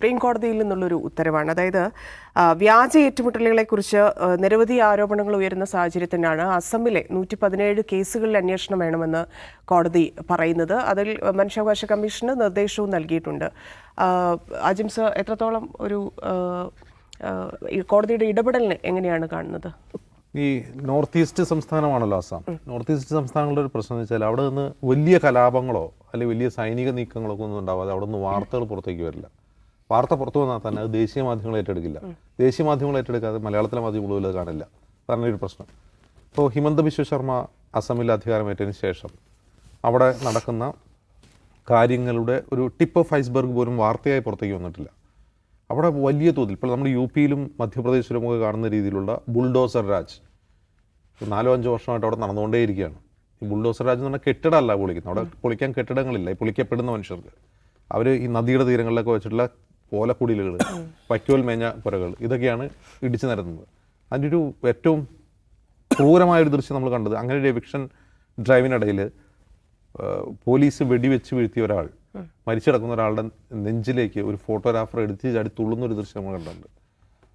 Supreme കോടതിയിൽ നിന്നുള്ളൊരു ഉത്തരവാണ്. അതായത് വ്യാജ ഏറ്റുമുട്ടലുകളെക്കുറിച്ച് നിരവധി ആരോപണങ്ങൾ ഉയരുന്ന സാഹചര്യത്തിനാണ് അസമിലെ 117 കേസുകളിൽ അന്വേഷണം വേണമെന്ന് കോടതി പറയുന്നത്. അതിൽ മനുഷ്യാവകാശ കമ്മീഷന് നിർദ്ദേശവും നൽകിയിട്ടുണ്ട്. അജിം സർ, എത്രത്തോളം ഒരു കോടതിയുടെ ഇടപെടലിനെ എങ്ങനെയാണ് കാണുന്നത്? ഈ നോർത്ത് ഈസ്റ്റ് സംസ്ഥാനമാണല്ലോ അസം. നോർത്ത് ഈസ്റ്റ് സംസ്ഥാനങ്ങളുടെ ഒരു പ്രശ്നം എന്ന് വെച്ചാൽ അവിടെ നിന്ന് വലിയ കലാപങ്ങളോ അല്ലെങ്കിൽ വലിയ സൈനിക നീക്കങ്ങളൊക്കെ ഒന്നും ഉണ്ടാവാതെ അവിടെ നിന്ന് വാർത്തകൾ പുറത്തേക്ക് വരില്ല. വാർത്ത പുറത്തു വന്നാൽ തന്നെ അത് ദേശീയ മാധ്യമങ്ങൾ ഏറ്റെടുക്കില്ല. ദേശീയ മാധ്യമങ്ങൾ ഏറ്റെടുക്കാതെ മലയാളത്തിലെ മാധ്യമങ്ങൾ പോലും അത് കാണില്ല. അതാണ് ഒരു പ്രശ്നം. ഇപ്പോൾ ഹിമന്ത ബിശ്വ ശർമ്മ അസമിൽ അധികാരമേറ്റതിന് ശേഷം അവിടെ നടക്കുന്ന കാര്യങ്ങളുടെ ഒരു ടിപ്പ് ഓഫ് ഐസ്ബർഗ് പോലും വാർത്തയായി പുറത്തേക്ക് വന്നിട്ടില്ല. അവിടെ വലിയ തോതിൽ ഇപ്പോൾ നമ്മൾ യു പിയിലും മധ്യപ്രദേശിലും ഒക്കെ കാണുന്ന രീതിയിലുള്ള ബുൾഡോസർ രാജ് 4-5 വർഷമായിട്ട് അവിടെ നടന്നുകൊണ്ടേയിരിക്കുകയാണ്. ഈ ബുൾഡോസർ രാജ് എന്ന് പറഞ്ഞാൽ കെട്ടിടമല്ല പൊളിക്കുന്നത്. അവിടെ പൊളിക്കാൻ കെട്ടിടങ്ങളില്ല. ഈ പൊളിക്കപ്പെടുന്ന മനുഷ്യർക്ക് അവർ ഈ നദിയുടെ തീരങ്ങളിലൊക്കെ വെച്ചിട്ടുള്ള ഓലക്കുടിലുകൾ, വൈക്കോൽ മേഞ്ഞ പുരകൾ, ഇതൊക്കെയാണ് ഇടിച്ചു നിരത്തുന്നത്. അതിൻ്റെ ഒരു ഏറ്റവും ക്രൂരമായൊരു ദൃശ്യം നമ്മൾ കണ്ടത്, അങ്ങനെ ഒരു എവിക്ഷൻ ഡ്രൈവിനിടയിൽ പോലീസ് വെടിവെച്ച് വീഴ്ത്തിയ ഒരാൾ, മരിച്ചു കിടക്കുന്ന ഒരാളുടെ നെഞ്ചിലേക്ക് ഒരു ഫോട്ടോഗ്രാഫർ എടുത്ത് ചാടി തുള്ളുന്നൊരു ദൃശ്യം നമ്മൾ കണ്ടിട്ടുണ്ട്.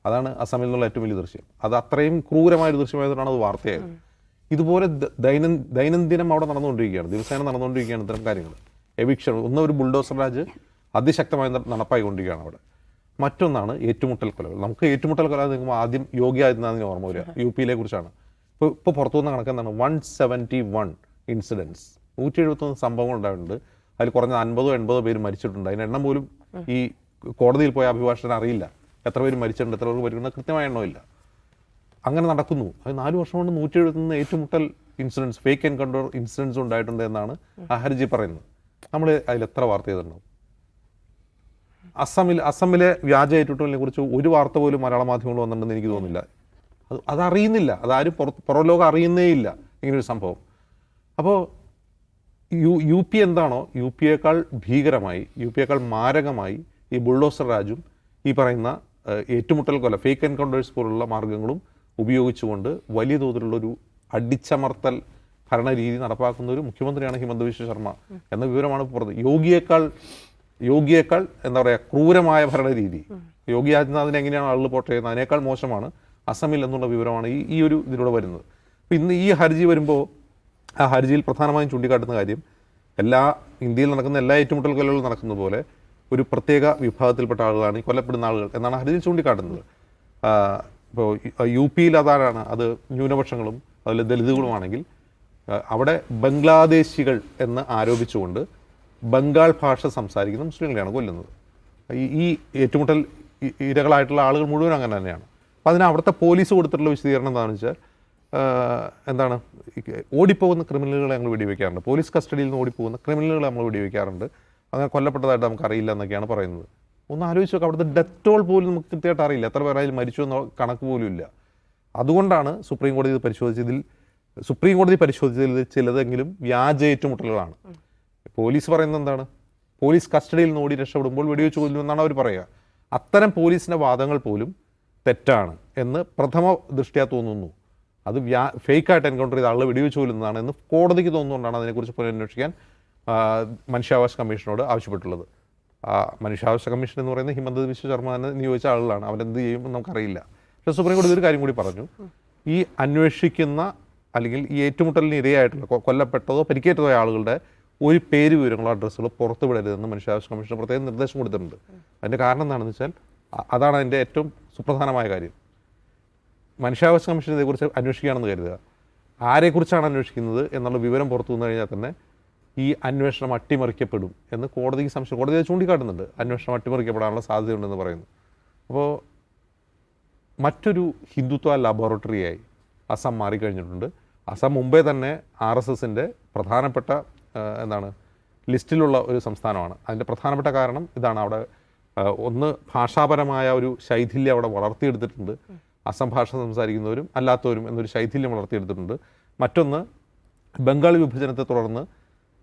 അതാണ് അസമിൽ നിന്നുള്ള ഏറ്റവും വലിയ ദൃശ്യം. അത് അത്രയും ക്രൂരമായൊരു ദൃശ്യമായതുകൊണ്ടാണ് അത് വാർത്തയായത്. ഇതുപോലെ ദൈനംദിനം അവിടെ നടന്നുകൊണ്ടിരിക്കുകയാണ്, ദിവസേന നടന്നുകൊണ്ടിരിക്കുകയാണ് ഇത്തരം കാര്യങ്ങൾ. എവിക്ഷൻ ഒരു ബുൾഡോസർ രാജ് അതിശക്തമായി നടപ്പായിക്കൊണ്ടിരിക്കുകയാണ് അവിടെ. മറ്റൊന്നാണ് ഏറ്റുമുട്ടൽ കൊലകൾ. നമുക്ക് ഏറ്റുമുട്ടൽ കൊല നിൽക്കുമ്പോൾ ആദ്യം യോഗി ആദിത്യനാഥിന് ഓർമ്മ വരിക യു പിയിലെ കുറിച്ചാണ്. ഇപ്പോൾ പുറത്തു വന്ന കണക്ക് എന്താണ്? 171 ഇൻസിഡൻസ്, 171 സംഭവങ്ങൾ ഉണ്ടായിട്ടുണ്ട്. അതിൽ കുറഞ്ഞ 50-80 പേര് മരിച്ചിട്ടുണ്ട്. അതിന് എണ്ണം പോലും ഈ കോടതിയിൽ പോയ അഭിഭാഷകന് അറിയില്ല എത്ര പേര് മരിച്ചിട്ടുണ്ട്, എത്ര പേർക്ക് മരിച്ചിട്ടുണ്ട്, കൃത്യമായ എണ്ണമില്ല. അങ്ങനെ നടക്കുന്നു. അത് 4 വർഷം കൊണ്ട് 171 ഏറ്റുമുട്ടൽ ഇൻസിഡൻസ്, ഫേക്ക് എൻകൗണ്ടർ ഇൻസിഡൻസ് ഉണ്ടായിട്ടുണ്ട് എന്നാണ് ആ ഹർജി പറയുന്നത്. നമ്മൾ അതിൽ എത്ര വാർത്ത ചെയ്തിട്ടുണ്ടാവും? അസമിലെ വ്യാജ ഏറ്റുമുട്ടലിനെ കുറിച്ച് ഒരു വാർത്ത പോലും മലയാള മാധ്യമങ്ങൾ വന്നിട്ടുണ്ടെന്ന് എനിക്ക് തോന്നുന്നില്ല. അതറിയുന്നില്ല, അതാരും പുറലോകം അറിയുന്നേ ഇല്ല ഇങ്ങനൊരു സംഭവം. അപ്പോൾ യു പി എന്താണോ, യു പിയേക്കാൾ ഭീകരമായി, യു പിയേക്കാൾ മാരകമായി ഈ ബുൾഡോസർ രാജും ഈ പറയുന്ന ഏറ്റുമുട്ടൽ കൊല, ഫേക്ക് എൻകൗണ്ടേഴ്സ് പോലുള്ള മാർഗങ്ങളും ഉപയോഗിച്ചുകൊണ്ട് വലിയ തോതിലുള്ളൊരു അടിച്ചമർത്തൽ ഭരണരീതി നടപ്പാക്കുന്ന ഒരു മുഖ്യമന്ത്രിയാണ് ഹിമന്ത ബിശ്വ ശർമ്മ എന്ന വിവരമാണ് പുറത്ത്. യോഗിയേക്കാൾ എന്താ പറയുക, ക്രൂരമായ ഭരണരീതി, യോഗി ആദിത്യനാഥിനെ എങ്ങനെയാണ് ആളുകൾ പോർട്രേറ്റ് ചെയ്യുന്നത് അതിനേക്കാൾ മോശമാണ് അസമിൽ എന്നുള്ള വിവരമാണ് ഈ ഒരു ഇതിലൂടെ വരുന്നത്. അപ്പോൾ ഇന്ന് ഈ ഹർജി വരുമ്പോൾ ആ ഹർജിയിൽ പ്രധാനമായും ചൂണ്ടിക്കാട്ടുന്ന കാര്യം, ഇന്ത്യയിൽ നടക്കുന്ന എല്ലാ ഏറ്റുമുട്ടൽ കൊലകളും നടക്കുന്ന പോലെ ഒരു പ്രത്യേക വിഭാഗത്തിൽപ്പെട്ട ആളുകളാണ് ഈ കൊല്ലപ്പെടുന്ന ആളുകൾ എന്നാണ് ഹർജിയിൽ ചൂണ്ടിക്കാട്ടുന്നത്. ഇപ്പോൾ യു പിയിൽ അതാണ്, അത് ന്യൂനപക്ഷങ്ങളും അതിൽ ദലിതുകളുമാണെങ്കിൽ അവിടെ ബംഗ്ലാദേശികൾ എന്ന് ആരോപിച്ചുകൊണ്ട് ബംഗാൾ ഭാഷ സംസാരിക്കുന്ന മുസ്ലിങ്ങളെയാണ് കൊല്ലുന്നത്. ഈ ഏറ്റുമുട്ടൽ ഇരകളായിട്ടുള്ള ആളുകൾ മുഴുവൻ അങ്ങനെ തന്നെയാണ്. അപ്പോൾ അതിന് അവിടുത്തെ പോലീസ് കൊടുത്തിട്ടുള്ള വിശദീകരണം എന്താണെന്ന് വെച്ചാൽ, ഓടിപ്പോകുന്ന ക്രിമിനലുകളെ ഞങ്ങൾ വെടിവെക്കാറുണ്ട്, പോലീസ് കസ്റ്റഡിയിൽ നിന്ന് ഓടിപ്പോകുന്ന ക്രിമിനലുകളെ നമ്മൾ വെടിവെക്കാറുണ്ട്, അങ്ങനെ കൊല്ലപ്പെട്ടതായിട്ട് നമുക്കറിയില്ല എന്നൊക്കെയാണ് പറയുന്നത്. ഒന്ന് ആലോചിച്ച് നോക്കാം, അവിടുത്തെ ഡെത്ത് ടോൾ പോലും നമുക്ക് കൃത്യമായിട്ട് അറിയില്ല, എത്ര പേരായാലും മരിച്ചു എന്ന കണക്ക് പോലും ഇല്ല. അതുകൊണ്ടാണ് സുപ്രീം കോടതി ഇത് പരിശോധിച്ചതിൽ ചിലതെങ്കിലും വ്യാജ ഏറ്റുമുട്ടലുകളാണ്. പോലീസ് പറയുന്നത് എന്താണ്? പോലീസ് കസ്റ്റഡിയിൽ നിന്ന് ഓടി രക്ഷപ്പെടുമ്പോൾ വെടിവെച്ച് കൊല്ലും എന്നാണ് അവർ പറയുക. അത്തരം പോലീസിൻ്റെ വാദങ്ങൾ പോലും തെറ്റാണ് എന്ന് പ്രഥമ ദൃഷ്ട്യാ തോന്നുന്നു. അത് ഫേക്കായിട്ട് എൻകൗണ്ടർ ചെയ്ത ആളുകൾ വെടിവെച്ച് കൊല്ലുന്നതാണ് എന്ന് കോടതിക്ക് തോന്നുന്നുകൊണ്ടാണ് അതിനെക്കുറിച്ച് പുനരന്വേഷിക്കാൻ മനുഷ്യാവകാശ കമ്മീഷനോട് ആവശ്യപ്പെട്ടുള്ളത്. മനുഷ്യാവകാശ കമ്മീഷൻ എന്ന് പറയുന്നത് ഹിമന്ത ബിശ്വ ശർമ്മ തന്നെ നിയോഗിച്ച ആളുകളാണ്. അവരെന്ത് ചെയ്യുമെന്ന് നമുക്കറിയില്ല. പക്ഷേ സുപ്രീം കോടതി ഒരു കാര്യം കൂടി പറഞ്ഞു, ഈ അന്വേഷിക്കുന്ന അല്ലെങ്കിൽ ഈ ഏറ്റുമുട്ടലിന് ഇരയായിട്ടുള്ള കൊല്ലപ്പെട്ടതോ പരിക്കേറ്റതോ ആളുകളുടെ ഒരു പേര് വിവരങ്ങളോ അഡ്രസ്സുകളോ പുറത്തു വിടരുതെന്ന് മനുഷ്യാവകാശ കമ്മീഷൻ പ്രത്യേകം നിർദ്ദേശം കൊടുത്തിട്ടുണ്ട്. അതിൻ്റെ കാരണം എന്താണെന്ന് വെച്ചാൽ, അതാണ് അതിൻ്റെ ഏറ്റവും സുപ്രധാനമായ കാര്യം. മനുഷ്യാവകാശ കമ്മീഷൻ ഇതേക്കുറിച്ച് അന്വേഷിക്കുകയാണെന്ന് കരുതുക, ആരെക്കുറിച്ചാണ് അന്വേഷിക്കുന്നത് എന്നുള്ള വിവരം പുറത്തു വന്നു കഴിഞ്ഞാൽ തന്നെ ഈ അന്വേഷണം അട്ടിമറിക്കപ്പെടും എന്ന് കോടതിക്ക് സംശയം, കോടതി ചൂണ്ടിക്കാട്ടുന്നുണ്ട്. അന്വേഷണം അട്ടിമറിക്കപ്പെടാനുള്ള സാധ്യതയുണ്ടെന്ന് പറയുന്നു. അപ്പോൾ മറ്റൊരു ഹിന്ദുത്വ ലബോറട്ടറിയായി അസം മാറിക്കഴിഞ്ഞിട്ടുണ്ട്. അസം മുമ്പേ തന്നെ RSSൻ്റെ പ്രധാനപ്പെട്ട ലിസ്റ്റിലുള്ള ഒരു സംസ്ഥാനമാണ്. അതിൻ്റെ പ്രധാനപ്പെട്ട കാരണം ഇതാണ്. അവിടെ ഒന്ന്, ഭാഷാപരമായ ഒരു ശൈഥില്യം അവിടെ വളർത്തിയെടുത്തിട്ടുണ്ട്. അസം ഭാഷ സംസാരിക്കുന്നവരും അല്ലാത്തവരും എന്നൊരു ശൈഥില്യം വളർത്തിയെടുത്തിട്ടുണ്ട്. മറ്റൊന്ന്, ബംഗാൾ വിഭജനത്തെ തുടർന്ന്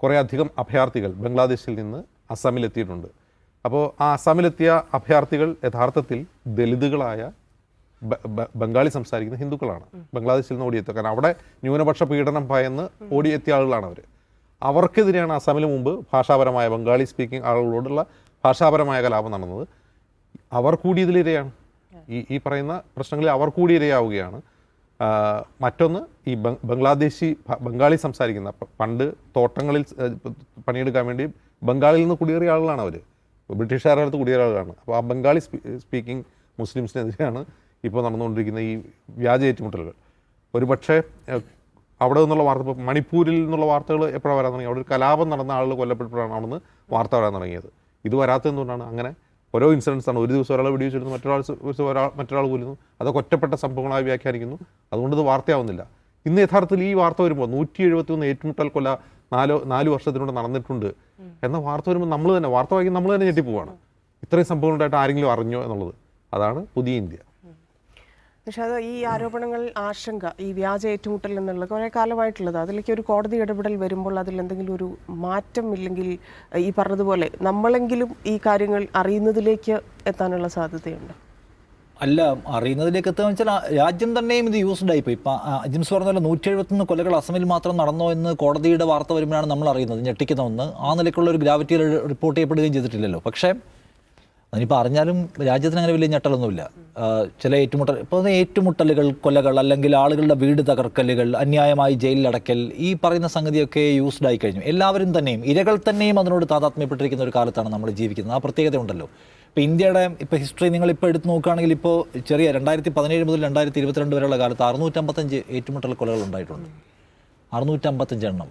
കുറേ അധികം അഭയാർത്ഥികൾ ബംഗ്ലാദേശിൽ നിന്ന് അസമിലെത്തിയിട്ടുണ്ട്. അപ്പോൾ ആ അസമിലെത്തിയ അഭയാർത്ഥികൾ യഥാർത്ഥത്തിൽ ദലിതുകളായ ബംഗാളി സംസാരിക്കുന്ന ഹിന്ദുക്കളാണ്. ബംഗ്ലാദേശിൽ നിന്ന് ഓടിയെത്തുക, കാരണം അവിടെ ന്യൂനപക്ഷ പീഡനം ഭയന്ന് ഓടിയെത്തിയ ആളുകളാണ് അവർ. അവർക്കെതിരെയാണ് അസമിന് മുമ്പ് ഭാഷാപരമായ ബംഗാളി സ്പീക്കിംഗ് ആളുകളോടുള്ള ഭാഷാപരമായ കലാപം നടന്നത്. അവർ കൂടി ഇതിലിരയാണ്. ഈ പറയുന്ന പ്രശ്നങ്ങളിൽ അവർ കൂടി ഇരയാവുകയാണ്. മറ്റൊന്ന്, ഈ ബംഗാളി സംസാരിക്കുന്ന, പണ്ട് തോട്ടങ്ങളിൽ പണിയെടുക്കാൻ വേണ്ടി ബംഗാളിൽ നിന്ന് കുടിയേറിയ ആളുകളാണ് അവർ, ബ്രിട്ടീഷുകാരുടെ അടുത്ത് കുടിയേറിയ ആളുകളാണ്. അപ്പോൾ ആ ബംഗാളി സ്പീക്കിംഗ് മുസ്ലിംസിനെതിരെയാണ് ഇപ്പോൾ നടന്നുകൊണ്ടിരിക്കുന്ന ഈ വ്യാജ ഏറ്റുമുട്ടലുകൾ. ഒരു പക്ഷേ അവിടെ നിന്നുള്ള വാർത്ത, ഇപ്പോൾ മണിപ്പൂരിൽ നിന്നുള്ള വാർത്തകൾ എപ്പോഴാണ് വരാൻ തുടങ്ങി? അവിടെ ഒരു കലാപം നടന്ന ആളുകൾ കൊല്ലപ്പെട്ടപ്പോഴാണ് അവിടെ നിന്ന് വാർത്ത വരാൻ തുടങ്ങിയത്. ഇത് വരാത്തതെന്തുകൊണ്ടാണ്? അങ്ങനെ ഓരോ ഇൻസിഡൻസാണ്. ഒരു ദിവസം ഒരാളെ വെടിവെച്ചിരുന്നു, മറ്റൊരാൾ കൊല്ലുന്നു, അതൊക്കെ ഒറ്റപ്പെട്ട സംഭവങ്ങളായി വ്യാഖ്യാനിക്കുന്നു. അതുകൊണ്ട് ഇത് വാർത്തയാവുന്നില്ല. ഇന്ന് യഥാർത്ഥത്തിൽ ഈ വാർത്ത വരുമ്പോൾ 171 ഏറ്റുമുട്ടൽ കൊല 4 വർഷത്തിലൂടെ നടന്നിട്ടുണ്ട് എന്ന വാർത്ത വരുമ്പോൾ നമ്മൾ തന്നെ, വാർത്ത വായിക്കുന്ന നമ്മൾ തന്നെ ഞെട്ടിപ്പോവാണ്. ഇത്രയും സംഭവങ്ങളുണ്ടായിട്ട് ആരെങ്കിലും അറിഞ്ഞോ എന്നുള്ളത്. അതാണ് പുതിയ ഇന്ത്യ. പക്ഷേ അത് ഈ ആരോപണങ്ങൾ, ആശങ്ക, ഈ വ്യാജ ഏറ്റുമുട്ടൽ എന്നുള്ള കുറേ കാലമായിട്ടുള്ളത്, അതിലേക്ക് ഒരു കോടതി ഇടപെടൽ വരുമ്പോൾ അതിൽ എന്തെങ്കിലും ഒരു മാറ്റം ഇല്ലെങ്കിൽ ഈ പറഞ്ഞതുപോലെ നമ്മളെങ്കിലും ഈ കാര്യങ്ങൾ അറിയുന്നതിലേക്ക് എത്താനുള്ള സാധ്യതയുണ്ട്. അല്ല, അറിയുന്നതിലേക്ക് എത്തുകയെന്ന് വെച്ചാൽ രാജ്യം തന്നെയും ഇത് യൂസ്ഡ് ആയിപ്പോയി. ഇപ്പം അജിംസ് പറഞ്ഞ പോലെ 171 കൊലകൾ അസമിൽ മാത്രം നടന്നോ എന്ന് കോടതിയുടെ വാർത്ത വരുമ്പോഴാണ് നമ്മൾ അറിയുന്നത്. ഞെട്ടിക്കുന്ന ഒന്ന്, ആ നിലയ്ക്കുള്ള ഒരു ഗ്രാവിറ്റിയിൽ റിപ്പോർട്ട് ചെയ്യപ്പെടുകയും ചെയ്തിട്ടില്ലല്ലോ. പക്ഷേ അതിനിപ്പോൾ അറിഞ്ഞാലും രാജ്യത്തിന് അങ്ങനെ വലിയ ഞെട്ടലൊന്നുമില്ല. ചില ഏറ്റുമുട്ടലുകൾ, കൊലകൾ, അല്ലെങ്കിൽ ആളുകളുടെ വീട് തകർക്കലുകൾ, അന്യായമായി ജയിലിലടക്കൽ, ഈ പറയുന്ന സംഗതിയൊക്കെ യൂസ്ഡ് ആയി കഴിഞ്ഞു. എല്ലാവരും തന്നെയും, ഇരകൾ തന്നെയും അതിനോട് താതാത്മ്യപ്പെട്ടിരിക്കുന്ന ഒരു കാലത്താണ് നമ്മൾ ജീവിക്കുന്നത്. ആ പ്രത്യേകത ഉണ്ടല്ലോ. ഇപ്പോൾ ഇന്ത്യയുടെ ഹിസ്റ്ററി നിങ്ങളിപ്പോൾ എടുത്ത് നോക്കുകയാണെങ്കിൽ, ഇപ്പോൾ 2017 മുതൽ 2022 വരെയുള്ള കാലത്ത് 655 ഏറ്റുമുട്ടൽ കൊലകൾ ഉണ്ടായിട്ടുണ്ട്. 655 എണ്ണം.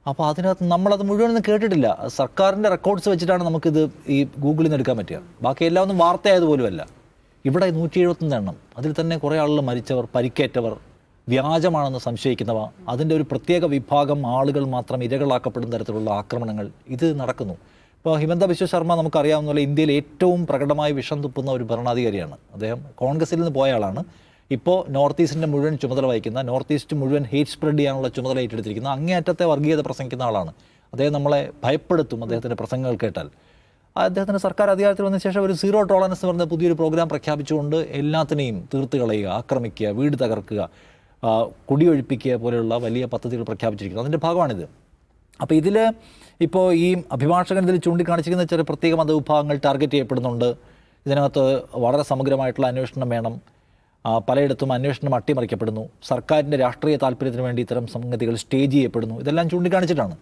അപ്പോൾ അതിനകത്ത് നമ്മളത് മുഴുവനൊന്നും കേട്ടിട്ടില്ല. സർക്കാരിൻ്റെ റെക്കോർഡ്സ് വെച്ചിട്ടാണ് നമുക്കിത് ഈ ഗൂഗിളിൽ നിന്ന് എടുക്കാൻ പറ്റുക. ബാക്കി എല്ലാം ഒന്നും വാർത്തയായതുപോലുമല്ല. ഇവിടെ 171 എണ്ണം, അതിൽ തന്നെ കുറേ ആളുകൾ മരിച്ചവർ, പരിക്കേറ്റവർ, വ്യാജമാണെന്ന് സംശയിക്കുന്നവ, അതിൻ്റെ ഒരു പ്രത്യേക വിഭാഗം ആളുകൾ മാത്രം ഇരകളാക്കപ്പെടുന്ന തരത്തിലുള്ള ആക്രമണങ്ങൾ ഇത് നടക്കുന്നു. ഇപ്പോൾ ഹിമന്ത ബിശ്വ ശർമ്മ നമുക്കറിയാവുന്ന പോലെ ഇന്ത്യയിൽ ഏറ്റവും പ്രകടമായി വിഷം തുപ്പുന്ന ഒരു ഭരണാധികാരിയാണ്. അദ്ദേഹം കോൺഗ്രസിൽ നിന്ന് പോയ ആളാണ്. ഇപ്പോൾ നോർത്ത് ഈസ്റ്റിൻ്റെ മുഴുവൻ ചുമതല വഹിക്കുന്ന, നോർത്ത് ഈസ്റ്റ് മുഴുവൻ ഹേറ്റ് സ്പ്രെഡ് ചെയ്യാനുള്ള ചുമതല ഏറ്റെടുത്തിരിക്കുന്ന, അങ്ങേയറ്റത്തെ വർഗീയത പ്രസംഗിക്കുന്ന ആളാണ്. അദ്ദേഹം നമ്മളെ ഭയപ്പെടുത്തും അദ്ദേഹത്തിൻ്റെ പ്രസംഗങ്ങൾ കേട്ടാൽ. അദ്ദേഹത്തിൻ്റെ സർക്കാർ അധികാരത്തിൽ വന്ന ശേഷം ഒരു 0 ടോളറൻസ് എന്ന് പറഞ്ഞ പുതിയൊരു പ്രോഗ്രാം പ്രഖ്യാപിച്ചുകൊണ്ട് എല്ലാത്തിനെയും തീർത്ത് കളയുക, ആക്രമിക്കുക, വീട് തകർക്കുക, കുടിയൊഴിപ്പിക്കുക പോലെയുള്ള വലിയ പദ്ധതികൾ പ്രഖ്യാപിച്ചിരിക്കുന്നു. അതിൻ്റെ ഭാഗമാണിത്. അപ്പോൾ ഇതിൽ ഇപ്പോൾ ഈ അഭിഭാഷകൻ ഇതിൽ ചൂണ്ടിക്കാണിച്ചിരിക്കുന്ന ചില പ്രത്യേക മതവിഭാഗങ്ങൾ ടാർഗറ്റ് ചെയ്യപ്പെടുന്നുണ്ട്. ഇതിനകത്ത് വളരെ സമഗ്രമായിട്ടുള്ള അന്വേഷണം വേണം. പലയിടത്തും അന്വേഷണം അട്ടിമറിക്കപ്പെടുന്നു. സർക്കാരിൻ്റെ രാഷ്ട്രീയ താല്പര്യത്തിന് വേണ്ടി ഇത്തരം സംഗതികൾ സ്റ്റേജ് ചെയ്യപ്പെടുന്നു. ഇതെല്ലാം ചൂണ്ടിക്കാണിച്ചിട്ടാണ്.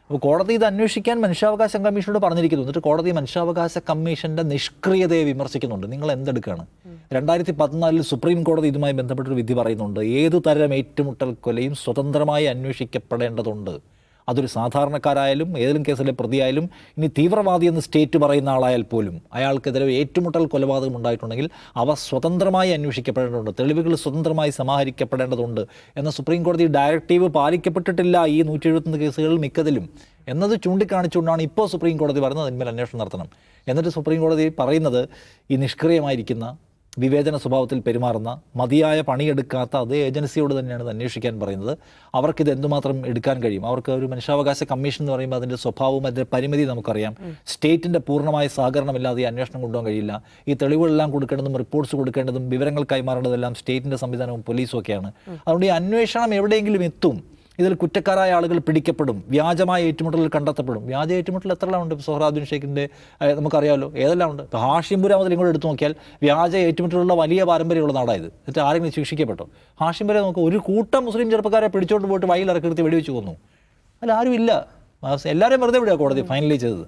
അപ്പോൾ കോടതി ഇത് അന്വേഷിക്കാൻ മനുഷ്യാവകാശ കമ്മീഷനോട് പറഞ്ഞിരിക്കുന്നു. എന്നിട്ട് കോടതി മനുഷ്യാവകാശ കമ്മീഷൻ്റെ നിഷ്ക്രിയതയെ വിമർശിക്കുന്നുണ്ട്. നിങ്ങൾ എന്തെടുക്കുകയാണ്? 2014 സുപ്രീം കോടതി ഇതുമായി ബന്ധപ്പെട്ടൊരു വിധി പറയുന്നുണ്ട്. ഏതു തരം ഏറ്റുമുട്ടൽ കൊലയും സ്വതന്ത്രമായി അന്വേഷിക്കപ്പെടേണ്ടതുണ്ട്. അതൊരു സാധാരണക്കാരായാലും ഏതെങ്കിലും കേസിലെ പ്രതിയായാലും, ഇനി തീവ്രവാദി എന്ന് സ്റ്റേറ്റ് പറയുന്ന ആളായാൽ പോലും, അയാൾക്കെതിരെ ഏറ്റുമുട്ടൽ കൊലപാതകം ഉണ്ടായിട്ടുണ്ടെങ്കിൽ അവ സ്വതന്ത്രമായി അന്വേഷിക്കപ്പെടേണ്ടതുണ്ട്, തെളിവുകൾ സ്വതന്ത്രമായി സമാഹരിക്കപ്പെടേണ്ടതുണ്ട് എന്ന സുപ്രീം കോടതി ഡയറക്റ്റീവ് പാലിക്കപ്പെട്ടിട്ടില്ല ഈ 171 കേസുകളിൽ മിക്കതിലും എന്നത് ചൂണ്ടിക്കാണിച്ചുകൊണ്ടാണ് ഇപ്പോൾ സുപ്രീം കോടതി പറയുന്നത് അതിന്മേൽ അന്വേഷണം നടത്തണം. എന്നിട്ട് സുപ്രീം കോടതി പറയുന്നത് ഈ നിഷ്ക്രിയമായിരിക്കുന്ന, വിവേചന സ്വഭാവത്തിൽ പെരുമാറുന്ന, മതിയായ പണിയെടുക്കാത്ത അതേ ഏജൻസിയോട് തന്നെയാണ് ഇത് അന്വേഷിക്കാൻ പറയുന്നത്. അവർക്കിത് എന്തുമാത്രം എടുക്കാൻ കഴിയും? അവർക്ക് ഒരു മനുഷ്യാവകാശ കമ്മീഷൻ എന്ന് പറയുമ്പോൾ അതിൻ്റെ സ്വഭാവവും അതിൻ്റെ പരിമിതി നമുക്കറിയാം. സ്റ്റേറ്റിൻ്റെ പൂർണ്ണമായ സഹകരണമില്ലാതെ ഈ അന്വേഷണം കൊണ്ടുപോകാൻ കഴിയില്ല. ഈ തെളിവുകളെല്ലാം കൊടുക്കേണ്ടതും റിപ്പോർട്ട്സ് കൊടുക്കേണ്ടതും വിവരങ്ങൾ കൈമാറേണ്ടതെല്ലാം സ്റ്റേറ്റിൻ്റെ സംവിധാനവും പോലീസും ഒക്കെയാണ്. അതുകൊണ്ട് ഈ അന്വേഷണം എവിടെയെങ്കിലും എത്തും. ഇതിൽ കുറ്റക്കാരായ ആളുകൾ പിടിക്കപ്പെടും, വ്യാജമായ ഏറ്റുമുട്ടലിൽ കണ്ടെത്തപ്പെടും. വ്യാജ ഏറ്റുമുട്ടൽ എത്രയെല്ലാം ഉണ്ട്? സൊഹ്റാദ്ദീൻ ഷെയ്ഖിൻ്റെ നമുക്കറിയാമല്ലോ ഏതെല്ലാം ഉണ്ട്. ഇപ്പോൾ ഹാഷിംപുര മുതൽ ഇങ്ങോട്ട് എടുത്തു നോക്കിയാൽ വ്യാജ ഏറ്റുമുട്ടലുള്ള വലിയ പാരമ്പര്യമുള്ള നാടായത്. എന്നിട്ട് ആരെങ്കിലും ശിക്ഷിക്കപ്പെട്ടോ? ഹാഷിംപുര നമുക്ക് ഒരു കൂട്ടം മുസ്ലിം ചെറുപ്പക്കാരെ പിടിച്ചോണ്ട് പോയിട്ട് വഴിയിൽ ഇറക്കി വെടിവെച്ച് കൊന്നു. അതിൽ ആരും ഇല്ല. എല്ലാവരെയും വെറുതെ വിടുക കോടതി ഫൈനലൈസ് ചെയ്തത്.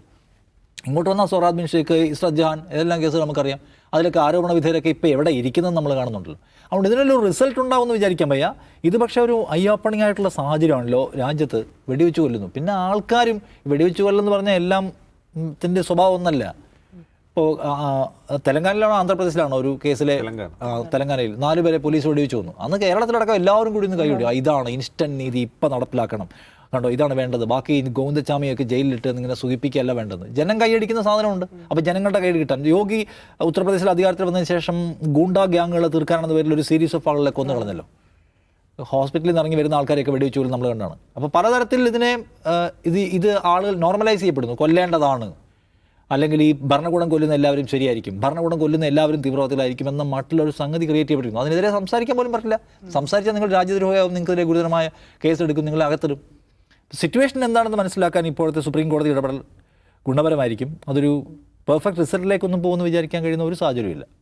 ഇങ്ങോട്ട് വന്ന സൊഹ്റാദ്ദീൻ ഷെയ്ഖ്, ഇസ്രത് ജഹാൻ, ഏതെല്ലാം കേസുകൾ നമുക്കറിയാം. അതിലൊക്കെ ആരോപണ വിധേയരൊക്കെ ഇപ്പോൾ എവിടെ ഇരിക്കുന്നത് നമ്മൾ കാണുന്നുണ്ടല്ലോ. അതുകൊണ്ട് ഇതിനൊരു റിസൾട്ട് ഉണ്ടാവുമെന്ന് വിചാരിക്കാൻ വയ്യ. ഇത് പക്ഷേ ഒരു ഐ ഓപ്പണിംഗ് ആയിട്ടുള്ള സാഹചര്യമാണല്ലോ. രാജ്യത്ത് വെടിവെച്ച് കൊല്ലുന്നു, പിന്നെ ആൾക്കാരും വെടിവെച്ച് കൊല്ലെന്ന് പറഞ്ഞാൽ എല്ലാം ത്തിൻ്റെ സ്വഭാവം ഒന്നല്ല. ഇപ്പോൾ തെലങ്കാനയിലാണോ ആന്ധ്രാപ്രദേശിലാണോ ഒരു കേസിലെ, തെലങ്കാനയിൽ 4 പേരെ പോലീസ് വെടിവെച്ച് കൊന്നു. അന്ന് കേരളത്തിലടക്കം എല്ലാവരും കൂടി ഒന്ന് കൈകൊടുക്കുക, ഇതാണ് ഇൻസ്റ്റൻറ്റ് നീതി, ഇപ്പം നടപ്പിലാക്കണം, കണ്ടോ ഇതാണ് വേണ്ടത്, ബാക്കി ഗോവിന്ദച്ചാമിയൊക്കെ ജയിലിലിട്ട് ഇങ്ങനെ സൂചിപ്പിക്കുകയല്ല വേണ്ടത്. ജനം കൈയടിക്കുന്ന സാധനമുണ്ട്. അപ്പോൾ ജനങ്ങളുടെ കൈയ്യിൽ കിട്ടാൻ യോഗി ഉത്തർപ്രദേശിൽ അധികാരത്തിൽ വന്നതിന് ശേഷം ഗൂണ്ടാ ഗ്യാങ്ങുകളെ തീർക്കാനെന്ന പേരിൽ ഒരു സീരീസ് ഓഫ് ആളുകളെ കൊന്നു കളഞ്ഞല്ലോ. ഹോസ്പിറ്റലിൽ നിന്ന് ഇറങ്ങി വരുന്ന ആൾക്കാരെയൊക്കെ വെടിവെച്ച് പോലും നമ്മൾ കണ്ടാണ്. അപ്പോൾ പലതരത്തിൽ ഇതിനെ ഇത് ആളുകൾ നോർമലൈസ് ചെയ്യപ്പെടുന്നു. കൊല്ലേണ്ടതാണ്, അല്ലെങ്കിൽ ഈ ഭരണകൂടം കൊല്ലുന്ന എല്ലാവരും ശരിയായിരിക്കും, ഭരണകൂടം കൊല്ലുന്ന എല്ലാവരും തീവ്രവാദികളായിരിക്കും എന്ന മറ്റുള്ളൊരു സംഗതി ക്രിയേറ്റ് ചെയ്യപ്പെട്ടിരുന്നു. അതിനെതിരെ സംസാരിക്കാൻ പോലും പറ്റില്ല. സംസാരിച്ചാൽ നിങ്ങൾ രാജ്യദ്രോഹമാവും, നിങ്ങൾക്കെതിരെ ഗുരുതരമായ കേസെടുക്കും, നിങ്ങളെ അകത്തിടും. സിറ്റുവേഷൻ എന്താണെന്ന് മനസ്സിലാക്കാൻ ഇപ്പോഴത്തെ സുപ്രീം കോടതി ഇടപെടൽ ഗുണപരമായിരിക്കും. അതൊരു പെർഫെക്റ്റ് റിസൾട്ടിലേക്കൊന്നും പോകുമെന്ന് വിചാരിക്കാൻ കഴിയുന്ന ഒരു സാഹചര്യമില്ല.